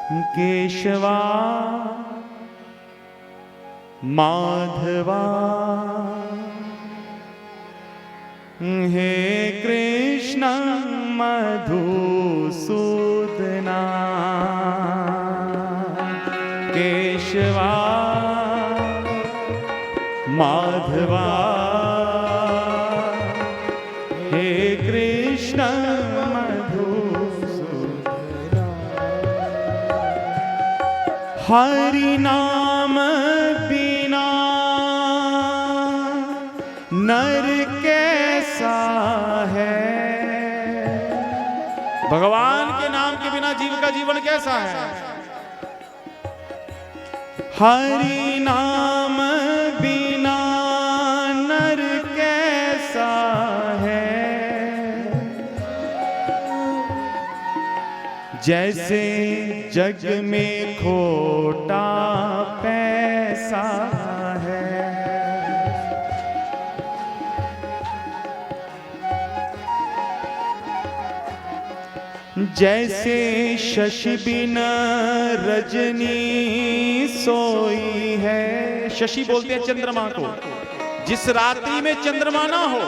केशवा माधवा हे कृष्ण मधुसूदना केशवा माधवा हे कृष्ण मधुसूदना हरि नाम बिना नर कैसा है। भगवान के नाम के बिना जीव का जीवन कैसा है। हरि नाम बिना नर कैसा है। जैसे जग में खोटा पैसा है। जैसे शशि बिन रजनी सोई है। शशि बोलते हैं चंद्रमा को। जिस रात्रि में चंद्रमा ना हो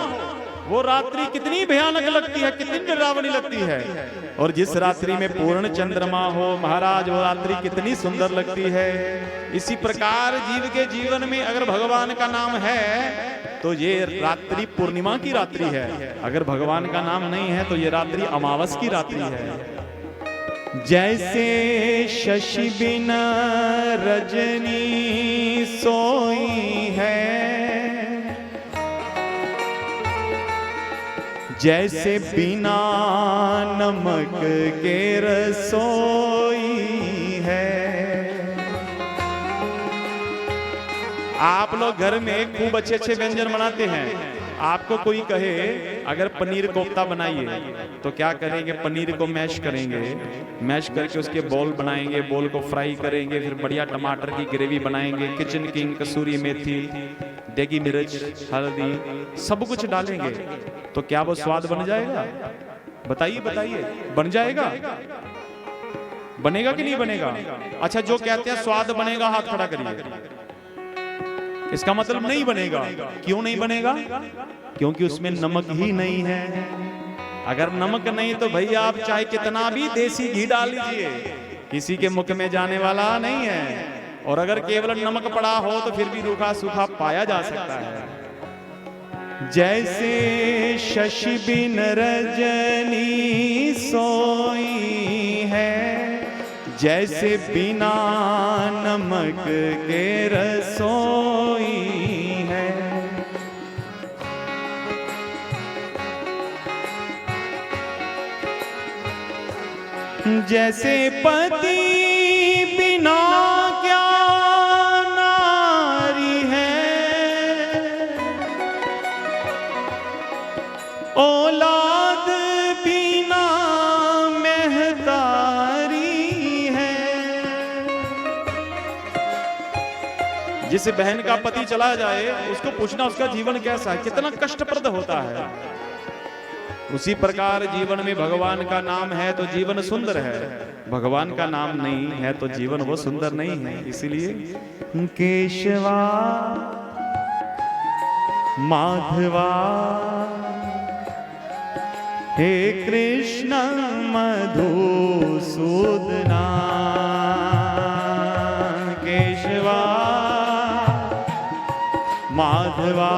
वो रात्रि कितनी भयानक लगती है, कितनी डरावनी लगती है। और जिस रात्रि में पूर्ण चंद्रमा हो महाराज वो रात्रि कितनी सुंदर लगती है। इसी प्रकार जीव के जीवन में अगर भगवान का नाम है तो ये रात्रि पूर्णिमा की रात्रि है। अगर भगवान का नाम नहीं है तो ये रात्रि अमावस की रात्रि है। जैसे शशि बिन रजनी सोई है। जैसे बिना नमक के रसोई है। आप लोग घर में खूब अच्छे अच्छे व्यंजन बनाते हैं। आपको कोई कहे अगर पनीर कोफ्ता बनाइए तो क्या करेंगे, पनीर को मैश करेंगे, मैश करके उसके बॉल बनाएंगे, बॉल को फ्राई करेंगे, फिर बढ़िया टमाटर की ग्रेवी बनाएंगे, किचन किंग कसूरी मेथी देगी मिर्च हल्दी सब कुछ डालेंगे तो क्या वो स्वाद बन जाएगा? बताइए बताइए, बन जाएगा? बनेगा कि नहीं बनेगा? अच्छा जो कहते हैं स्वाद बनेगा हाथ खड़ा करिए। इसका मतलब नहीं बनेगा। क्यों नहीं बनेगा? क्योंकि उसमें नमक ही नहीं है। अगर नमक नहीं तो भैया आप चाहे कितना भी देसी घी डाल लीजिए किसी के मुख में जाने वाला नहीं है। और अगर केवल नमक पड़ा हो तो फिर भी रूखा सूखा पाया जा सकता है। जैसे शशि बिन रजनी सोई है। जैसे बिना नमक के रसोई है। जैसे पति बिना क्या नारी है। औलाद बिना महतारी है। जिस बहन का पति चला जाए उसको पूछना उसका जीवन कैसा है, कितना कष्टप्रद होता है। उसी प्रकार जीवन में भगवान का नाम है तो जीवन सुंदर है, भगवान का नाम नहीं है तो जीवन वो सुंदर नहीं है। इसीलिए केशवा माधवा हे कृष्ण मधुसूदना केशवा माधवा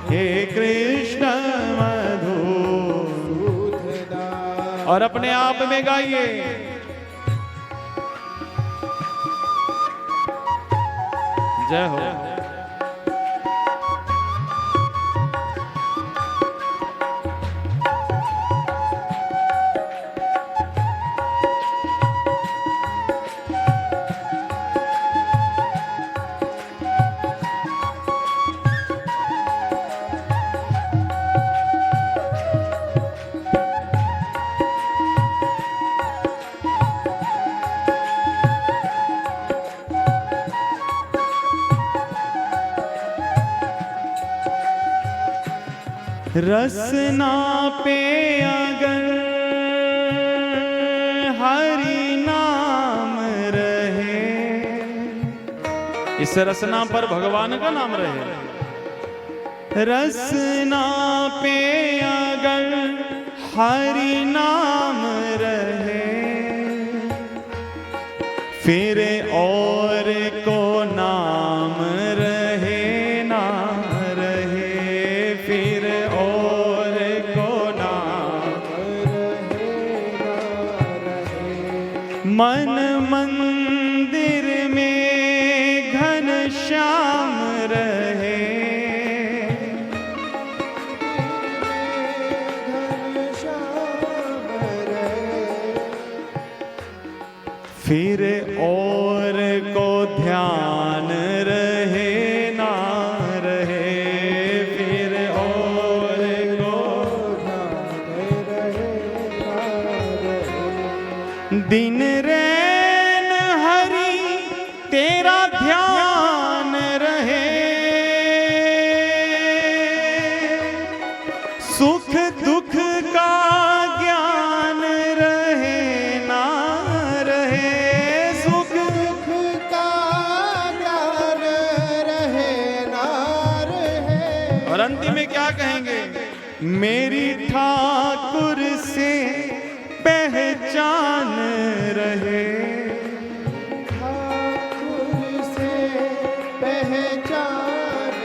हे कृष्ण मधुसूदना। और अपने आप में गाइए। जय हो। रसना पे अगर हरि नाम रहे। इस रसना पर भगवान का नाम रहे। रसना पे अगर हरि नाम रहे, फिर और को नाम रहे ना रहे, फिर और को नाम रहे ना रहे। मन मंदिर में घनश्याम रहे, फिर और को ध्यान रहे ना रहे, फिर और को ध्यान रहे ना रहे। दिन रैन हरि तेरा ध्यान रहे, सुख दुख का ज्ञान रहे ना रहे, सुख दुख का ज्ञान रहे ना रहे। और अंतिम में क्या कहेंगे? मेरी ठाकुर से पहचान रहे, ठाकुर से पहचान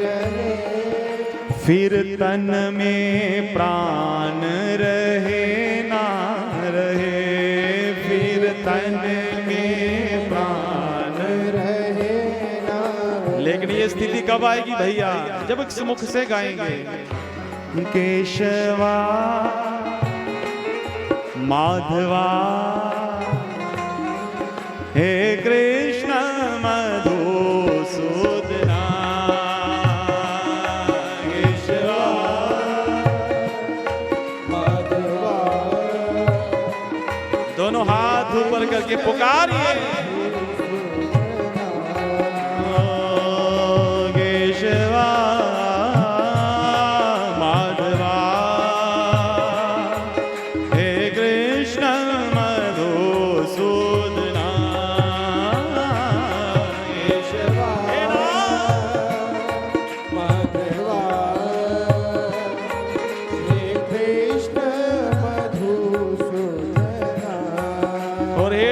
रहे। फिर तन में प्राण रहे ना रहे, फिर तन में प्राण रहे ना रहे। लेकिन ये स्थिति कब आएगी भैया? जब इस मुख से गाएंगे केशवा माधवा हे कृष्ण मधुसूदना, केशवा माधवा। दोनों हाथ ऊपर करके पुकारिए, केशवा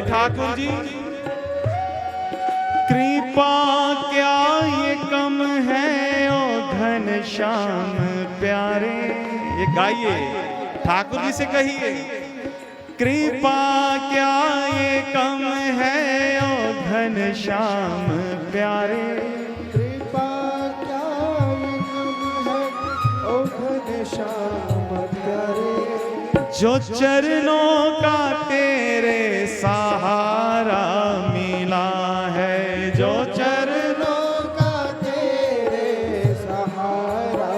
ठाकुर जी। कृपा क्या ये कम है ओ घनश्याम प्यारे। ये गाइए, ठाकुर जी से कहिए, कृपा क्या ये कम है ओ घनश्याम प्यारे। कृपा क्या ये कम है ओ घनश्याम प्यारे। जो चरणों का तेरे सहारा मिला है, जो चरणों का तेरे सहारा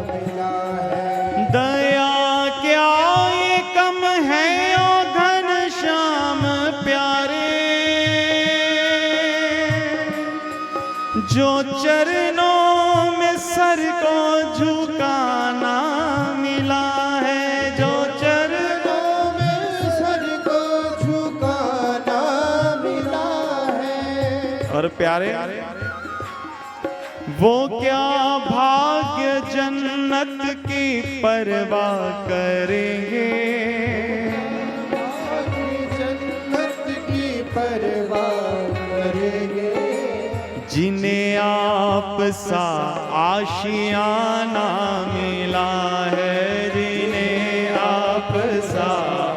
मिला है। दया क्या ये कम है ओ घनश्याम प्यारे। जो चरणों में सर को झुकाना मिला है, जो चरणों में सर को झुकाना मिला है। और प्यारे, वो क्या भाग्य जन्नत की परवाह करेंगे, जन्नत की परवाह करेंगे। जिन्हें आप सा आशियाना मिला है, जिन्हें आप सा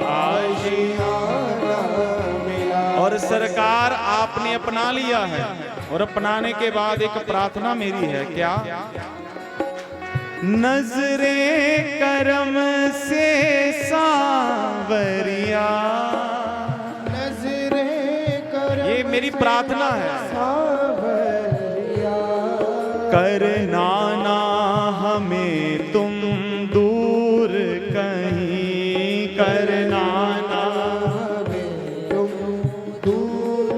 आशियाना मिला। और सरकार आपने अपना लिया है, और अपनाने के बाद एक प्रार्थना मेरी है, क्या? नजरे करम से सावरिया, नजरे करम, ये मेरी प्रार्थना है। करना ना हमें तुम दूर कहीं, करना ना हमें तुम दूर।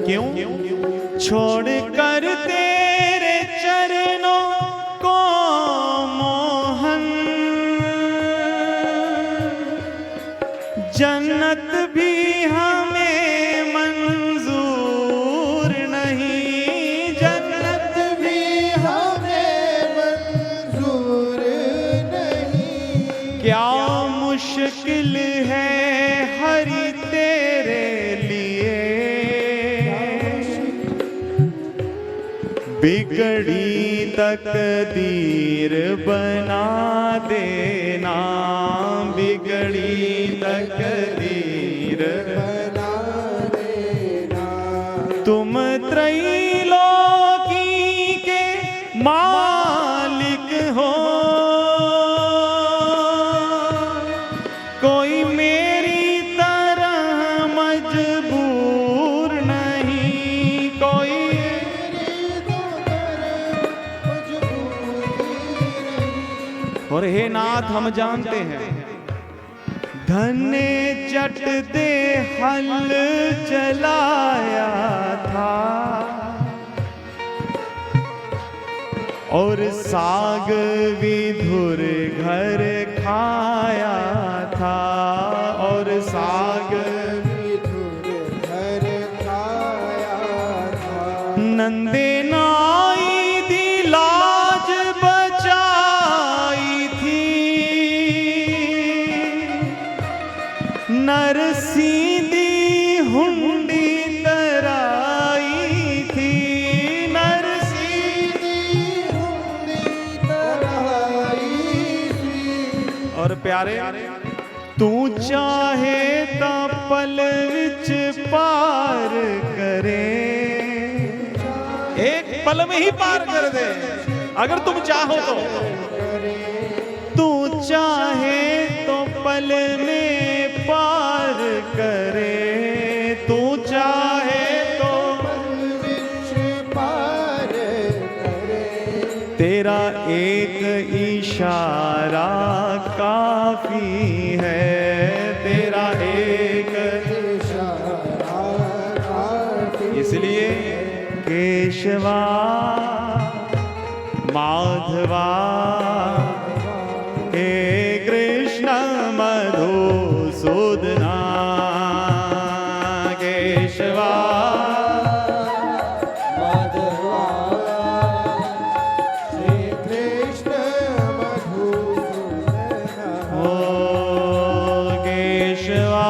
क्यों? छोड़ कर तेरे चरणों को मोहन, जन्नत जन्नत भी हमें मंजूर नहीं, जन्नत भी हमें मंजूर नहीं। क्या मुश्किल है हरि तेरे लिए, बिगड़ी तकदीर बना देना, बिगड़ी तकदीर बना देना। तुम त्रैलोकी के मालिक हो, कोई मेरी तरह मजबूर नहीं, कोई और हे नाथ हम जानते हैं धन्य जट दे हल चलाया था, और साग विधुर घर खाया था, और साग विधुर घर खाया था। नंदे नाई दी लाज बचाई थी, नरसी दी हुंडी तराई थी, नरसी और प्यारे तू चाहे ता पल विच पार करे, एक पल में ही पार कर दे अगर तुम चाहो तो, तू चाहे तो पल में पार करे, तू चाहे तो पार करे। तेरा एक इशारा काफी है, तेरा एक इशारा काफी। इसलिए केशवा माधवा हे कृष्ण मधुसूदना, केशवा माधवा श्री कृष्ण मधुसूदना। ओ केशवा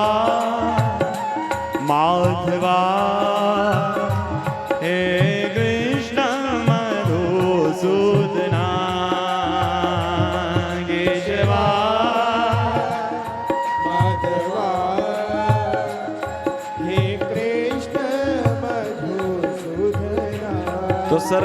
माधवा हे कृष्ण मधुसूदना, केशवा माधवा हे कृष्ण मधुसूदना। तो सर